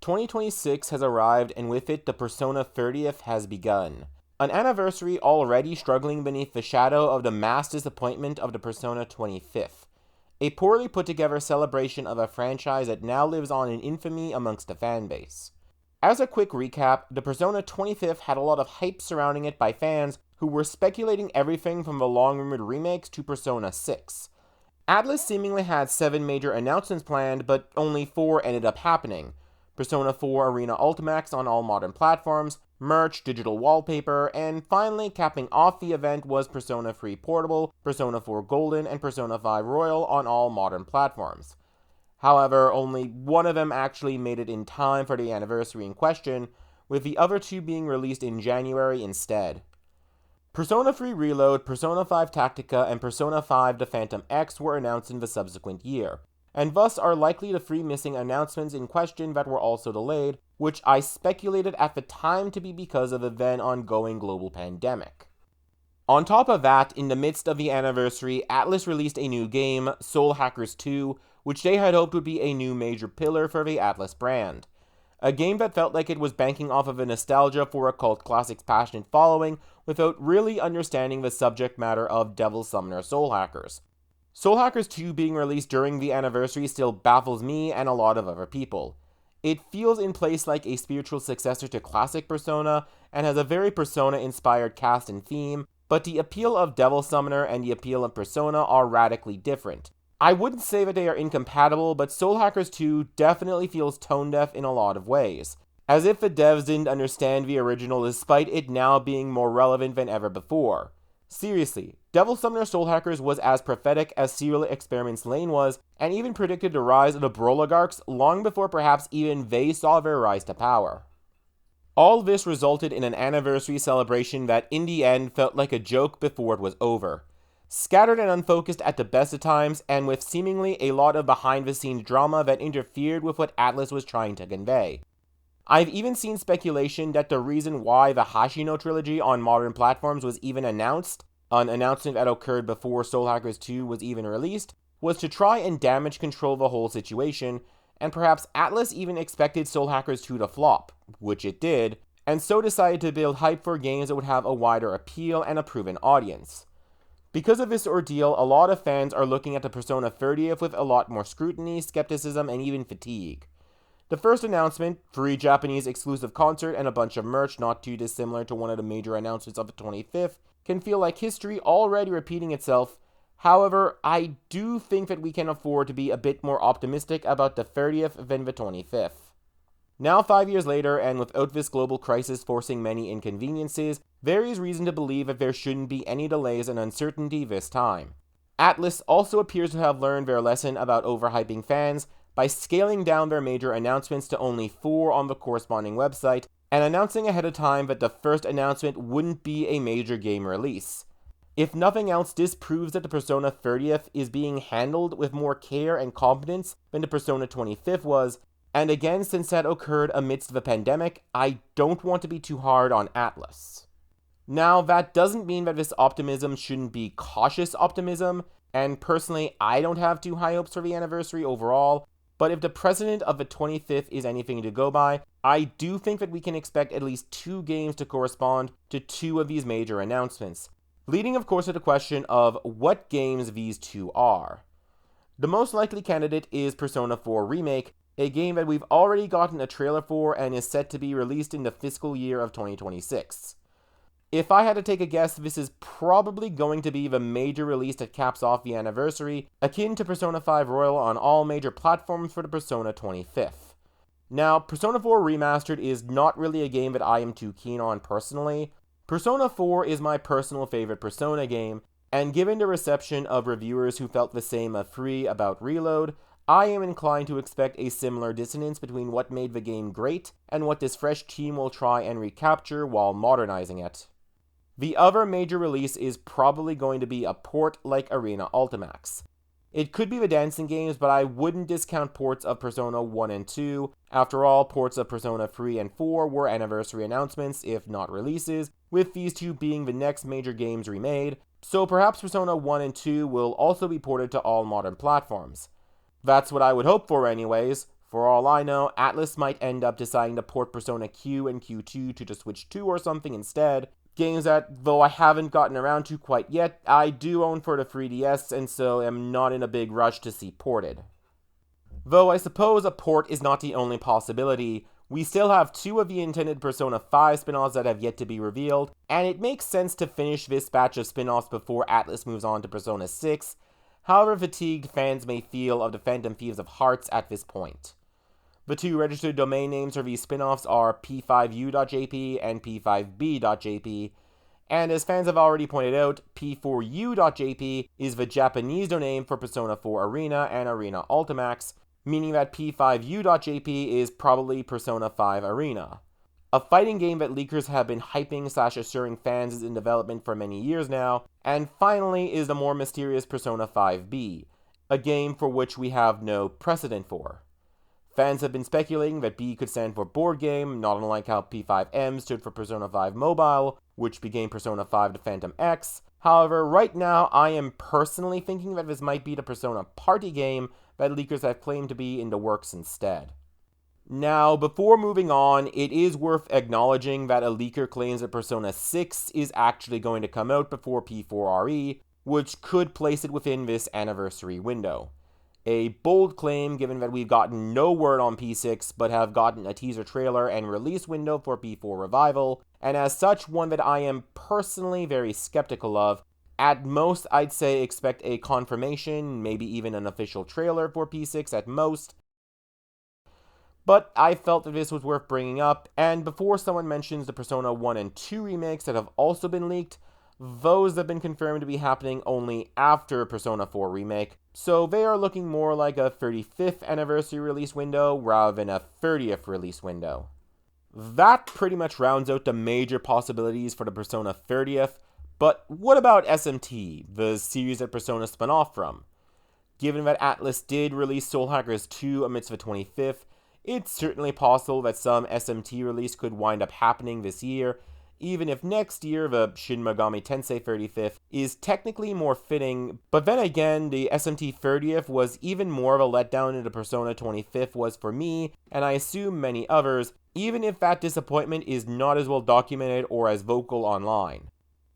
2026 has arrived, and with it, the Persona 30th has begun. An anniversary already struggling beneath the shadow of the mass disappointment of the Persona 25th. A poorly put together celebration of a franchise that now lives on in infamy amongst the fanbase. As a quick recap, the Persona 25th had a lot of hype surrounding it by fans who were speculating everything from the long-rumored remakes to Persona 6. Atlus seemingly had 7 major announcements planned, but only 4 ended up happening. Persona 4 Arena Ultimax on all modern platforms, merch, digital wallpaper, and finally capping off the event was Persona 3 Portable, Persona 4 Golden, and Persona 5 Royal on all modern platforms. However, only one of them actually made it in time for the anniversary in question, with the other 2 being released in January instead. Persona 3 Reload, Persona 5 Tactica, and Persona 5 The Phantom X were announced in the subsequent year, and thus are likely the 3 missing announcements in question that were also delayed, which I speculated at the time to be because of the then ongoing global pandemic. On top of that, in the midst of the anniversary, Atlus released a new game, Soul Hackers 2, which they had hoped would be a new major pillar for the Atlus brand. A game that felt like it was banking off of a nostalgia for a cult classic's passionate following, without really understanding the subject matter of Devil Summoner Soul Hackers. Soul Hackers 2 being released during the anniversary still baffles me and a lot of other people. It feels in place like a spiritual successor to classic Persona, and has a very Persona-inspired cast and theme, but the appeal of Devil Summoner and the appeal of Persona are radically different. I wouldn't say that they are incompatible, but Soul Hackers 2 definitely feels tone-deaf in a lot of ways, as if the devs didn't understand the original despite it now being more relevant than ever before. Seriously, Devil Summoner Soul Hackers was as prophetic as Serial Experiments Lane was, and even predicted the rise of the Broligarchs long before perhaps even they saw their rise to power. All this resulted in an anniversary celebration that in the end felt like a joke before it was over. Scattered and unfocused at the best of times, and with seemingly a lot of behind-the-scenes drama that interfered with what Atlus was trying to convey. I've even seen speculation that the reason why the Hashino trilogy on modern platforms was even announced, an announcement that occurred before Soul Hackers 2 was even released, was to try and damage control the whole situation, and perhaps Atlus even expected Soul Hackers 2 to flop, which it did, and so decided to build hype for games that would have a wider appeal and a proven audience. Because of this ordeal, a lot of fans are looking at the Persona 30th with a lot more scrutiny, skepticism, and even fatigue. The first announcement, free Japanese exclusive concert and a bunch of merch not too dissimilar to one of the major announcements of the 25th, can feel like history already repeating itself. However, I do think that we can afford to be a bit more optimistic about the 30th than the 25th. Now 5 years later, and without this global crisis forcing many inconveniences, there is reason to believe that there shouldn't be any delays and uncertainty this time. Atlus also appears to have learned their lesson about overhyping fans by scaling down their major announcements to only 4 on the corresponding website, and announcing ahead of time that the first announcement wouldn't be a major game release. If nothing else, this proves that the Persona 30th is being handled with more care and competence than the Persona 25th was, and again, since that occurred amidst the pandemic, I don't want to be too hard on Atlus. Now, that doesn't mean that this optimism shouldn't be cautious optimism, and personally, I don't have too high hopes for the anniversary overall, but if the precedent of the 25th is anything to go by, I do think that we can expect at least 2 games to correspond to 2 of these major announcements, leading of course to the question of what games these 2 are. The most likely candidate is Persona 4 Remake, a game that we've already gotten a trailer for and is set to be released in the fiscal year of 2026. If I had to take a guess, this is probably going to be the major release that caps off the anniversary, akin to Persona 5 Royal on all major platforms for the Persona 25th. Now, Persona 4 Remastered is not really a game that I am too keen on personally. Persona 4 is my personal favorite Persona game, and given the reception of reviewers who felt the same about Reload, I am inclined to expect a similar dissonance between what made the game great and what this fresh team will try and recapture while modernizing it. The other major release is probably going to be a port like Arena Ultimax. It could be the dancing games, but I wouldn't discount ports of Persona 1 and 2. After all, ports of Persona 3 and 4 were anniversary announcements, if not releases, with these 2 being the next major games remade, so perhaps Persona 1 and 2 will also be ported to all modern platforms. That's what I would hope for anyways. For all I know, Atlus might end up deciding to port Persona Q and Q2 to the Switch 2 or something instead. Games that, though I haven't gotten around to quite yet, I do own for the 3DS, and so am not in a big rush to see ported. Though I suppose a port is not the only possibility, we still have 2 of the intended Persona 5 spin-offs that have yet to be revealed, and it makes sense to finish this batch of spin-offs before Atlus moves on to Persona 6, however fatigued fans may feel of the Phantom Thieves of Hearts at this point. The 2 registered domain names for these spin-offs are p5u.jp and p5b.jp, and as fans have already pointed out, p4u.jp is the Japanese domain for Persona 4 Arena and Arena Ultimax, meaning that p5u.jp is probably Persona 5 Arena. A fighting game that leakers have been hyping/assuring fans is in development for many years now, and finally is the more mysterious Persona 5b, a game for which we have no precedent for. Fans have been speculating that B could stand for board game, not unlike how P5M stood for Persona 5 Mobile, which became Persona 5 The Phantom X. However, right now I am personally thinking that this might be the Persona party game that leakers have claimed to be in the works instead. Now, before moving on, it is worth acknowledging that a leaker claims that Persona 6 is actually going to come out before P4RE, which could place it within this anniversary window. A bold claim given that we've gotten no word on P6, but have gotten a teaser trailer and release window for P4 Revival, and as such one that I am personally very skeptical of. At most, I'd say expect a confirmation, maybe even an official trailer for P6 at most. But I felt that this was worth bringing up, and before someone mentions the Persona 1 and 2 remakes that have also been leaked, those have been confirmed to be happening only after Persona 4 Remake, so they are looking more like a 35th anniversary release window rather than a 30th release window. That pretty much rounds out the major possibilities for the Persona 30th, but what about SMT, the series that Persona spun off from? Given that Atlus did release Soul Hackers 2 amidst the 25th, it's certainly possible that some SMT release could wind up happening this year, even if next year the Shin Megami Tensei 35th is technically more fitting, but then again, the SMT 30th was even more of a letdown than the Persona 25th was for me, and I assume many others, even if that disappointment is not as well documented or as vocal online.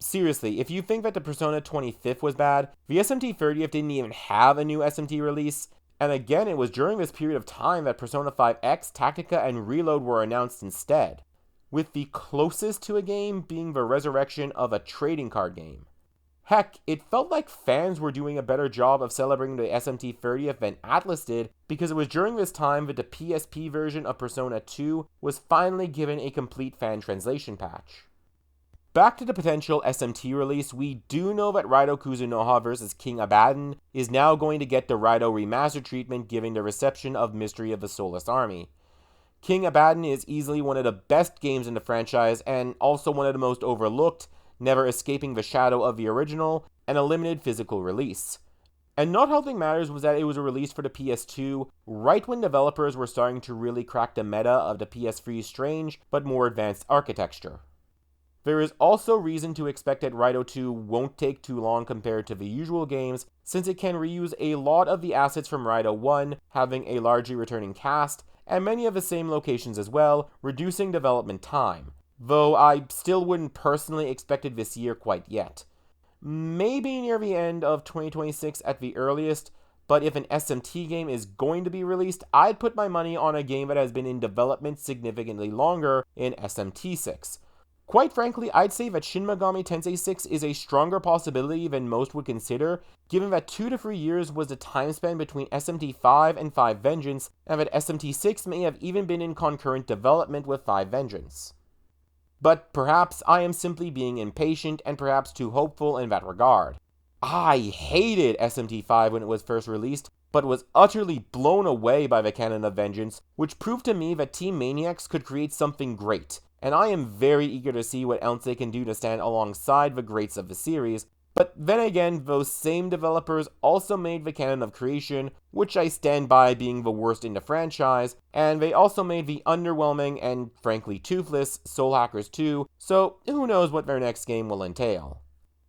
Seriously, if you think that the Persona 25th was bad, the SMT 30th didn't even have a new SMT release, and again, it was during this period of time that Persona 5X, Tactica, and Reload were announced instead, with the closest to a game being the resurrection of a trading card game. Heck, it felt like fans were doing a better job of celebrating the SMT 30th than Atlus did, because it was during this time that the PSP version of Persona 2 was finally given a complete fan translation patch. Back to the potential SMT release, we do know that Raido Kuzunoha vs. King Abaddon is now going to get the Raido remastered treatment given the reception of Mystery of the Soulless Army. King Abaddon is easily one of the best games in the franchise, and also one of the most overlooked, never escaping the shadow of the original, and a limited physical release. And not helping matters was that it was a release for the PS2, right when developers were starting to really crack the meta of the PS3's strange, but more advanced architecture. There is also reason to expect that Raido 2 won't take too long compared to the usual games, since it can reuse a lot of the assets from Raido 1, having a largely returning cast, and many of the same locations as well, reducing development time, though I still wouldn't personally expect it this year quite yet. Maybe near the end of 2026 at the earliest, but if an SMT game is going to be released, I'd put my money on a game that has been in development significantly longer in SMT 6. Quite frankly, I'd say that Shin Megami Tensei 6 is a stronger possibility than most would consider, given that 2 to 3 years was the time span between SMT 5 and 5 Vengeance, and that SMT 6 may have even been in concurrent development with 5 Vengeance. But perhaps I am simply being impatient and perhaps too hopeful in that regard. I hated SMT 5 when it was first released, but was utterly blown away by the canon of Vengeance, which proved to me that Team Maniacs could create something great, and I am very eager to see what else they can do to stand alongside the greats of the series. But then again, those same developers also made the Canon of Creation, which I stand by being the worst in the franchise, and they also made the underwhelming and frankly toothless Soul Hackers 2, so who knows what their next game will entail.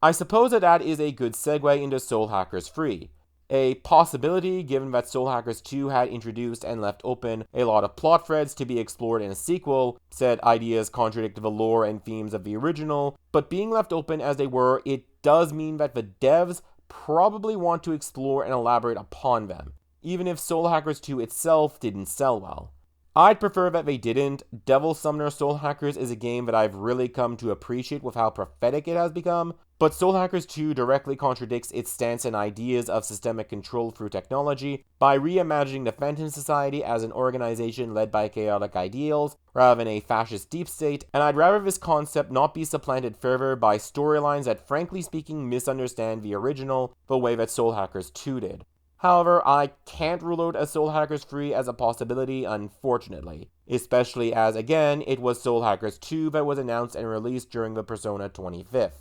I suppose that is a good segue into Soul Hackers 3. A possibility, given that Soul Hackers 2 had introduced and left open a lot of plot threads to be explored in a sequel. Said ideas contradict the lore and themes of the original, but being left open as they were, it does mean that the devs probably want to explore and elaborate upon them, even if Soul Hackers 2 itself didn't sell well. I'd prefer that they didn't. Devil Summoner Soul Hackers is a game that I've really come to appreciate with how prophetic it has become, but Soul Hackers 2 directly contradicts its stance and ideas of systemic control through technology by reimagining the Phantom Society as an organization led by chaotic ideals rather than a fascist deep state, and I'd rather this concept not be supplanted further by storylines that frankly speaking misunderstand the original the way that Soul Hackers 2 did. However, I can't rule out a Soul Hackers 3 as a possibility, unfortunately, especially as, again, it was Soul Hackers 2 that was announced and released during the Persona 25th.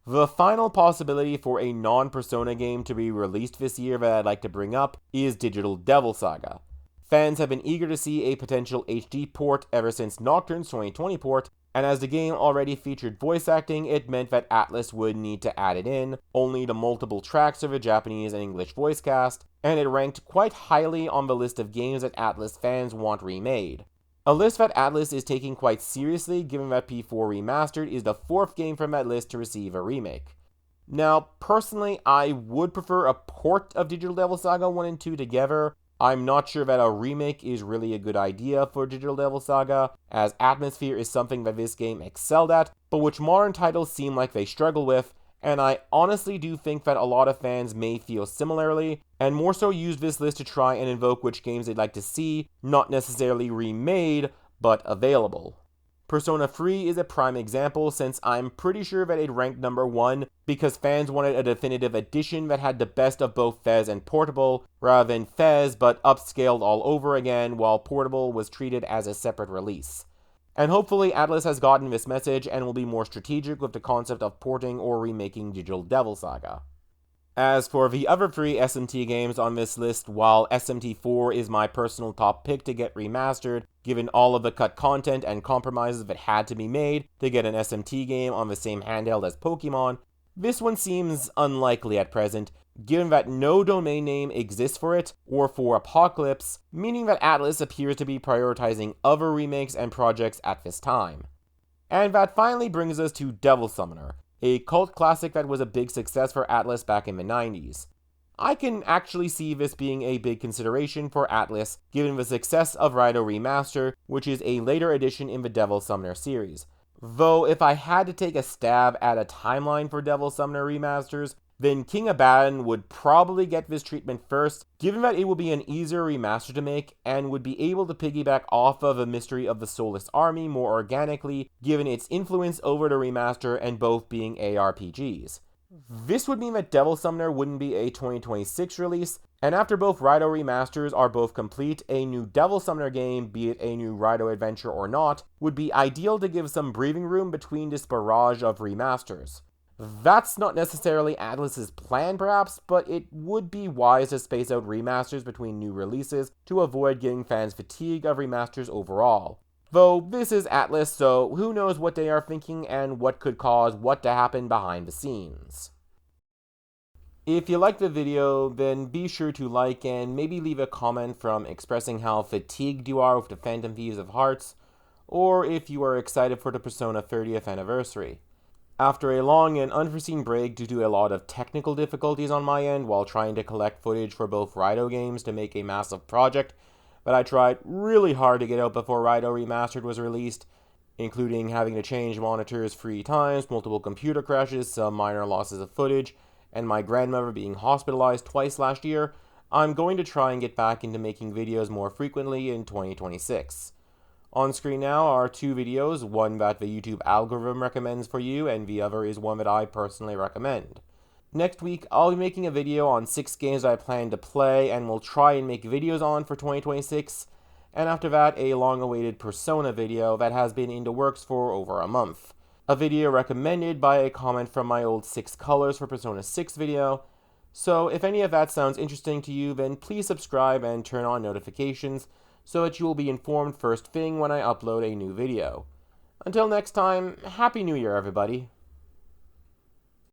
The final possibility for a non-Persona game to be released this year that I'd like to bring up is Digital Devil Saga. Fans have been eager to see a potential HD port ever since Nocturne's 2020 port, and as the game already featured voice acting, it meant that Atlus would need to add it in, only the multiple tracks of a Japanese and English voice cast, and it ranked quite highly on the list of games that Atlus fans want remade. A list that Atlus is taking quite seriously, given that P4 Remastered is the 4th game from that list to receive a remake. Now, personally, I would prefer a port of Digital Devil Saga 1 and 2 together. I'm not sure that a remake is really a good idea for Digital Devil Saga, as atmosphere is something that this game excelled at, but which modern titles seem like they struggle with, and I honestly do think that a lot of fans may feel similarly, and more so use this list to try and invoke which games they'd like to see, not necessarily remade, but available. Persona 3 is a prime example, since I'm pretty sure that it ranked number 1 because fans wanted a definitive edition that had the best of both FES and Portable, rather than FES but upscaled all over again, while Portable was treated as a separate release. And hopefully Atlus has gotten this message and will be more strategic with the concept of porting or remaking Digital Devil Saga. As for the other 3 SMT games on this list, while SMT4 is my personal top pick to get remastered, given all of the cut content and compromises that had to be made to get an SMT game on the same handheld as Pokemon, this one seems unlikely at present, given that no domain name exists for it or for Apocalypse, meaning that Atlus appears to be prioritizing other remakes and projects at this time. And that finally brings us to Devil Summoner, a cult classic that was a big success for Atlus back in the 90s. I can actually see this being a big consideration for Atlus, given the success of Raido Remaster, which is a later edition in the Devil Summoner series. Though if I had to take a stab at a timeline for Devil Summoner remasters, then King Abaddon would probably get this treatment first, given that it would be an easier remaster to make and would be able to piggyback off of the Mystery of the Soulless Army more organically, given its influence over the remaster and both being ARPGs. This would mean that Devil Summoner wouldn't be a 2026 release, and after both Raido remasters are both complete, a new Devil Summoner game, be it a new Raido adventure or not, would be ideal to give some breathing room between this barrage of remasters. That's not necessarily Atlus's plan perhaps, but it would be wise to space out remasters between new releases to avoid giving fans fatigue of remasters overall. Though this is Atlus, so who knows what they are thinking and what could cause what to happen behind the scenes. If you liked the video, then be sure to like and maybe leave a comment from expressing how fatigued you are with the Phantom Thieves of Hearts, or if you are excited for the Persona 30th anniversary. After a long and unforeseen break due to a lot of technical difficulties on my end while trying to collect footage for both Raido games to make a massive project that I tried really hard to get out before Raido Remastered was released, including having to change monitors 3 times, multiple computer crashes, some minor losses of footage, and my grandmother being hospitalized twice last year, I'm going to try and get back into making videos more frequently in 2026. On screen now are 2 videos, one that the YouTube algorithm recommends for you, and the other is one that I personally recommend. Next week, I'll be making a video on 6 games I plan to play and will try and make videos on for 2026, and after that, a long-awaited Persona video that has been in the works for over a month. A video recommended by a comment from my old 6 Colors for Persona 6 video, so if any of that sounds interesting to you, then please subscribe and turn on notifications so that you will be informed first thing when I upload a new video. Until next time, Happy New Year, everybody!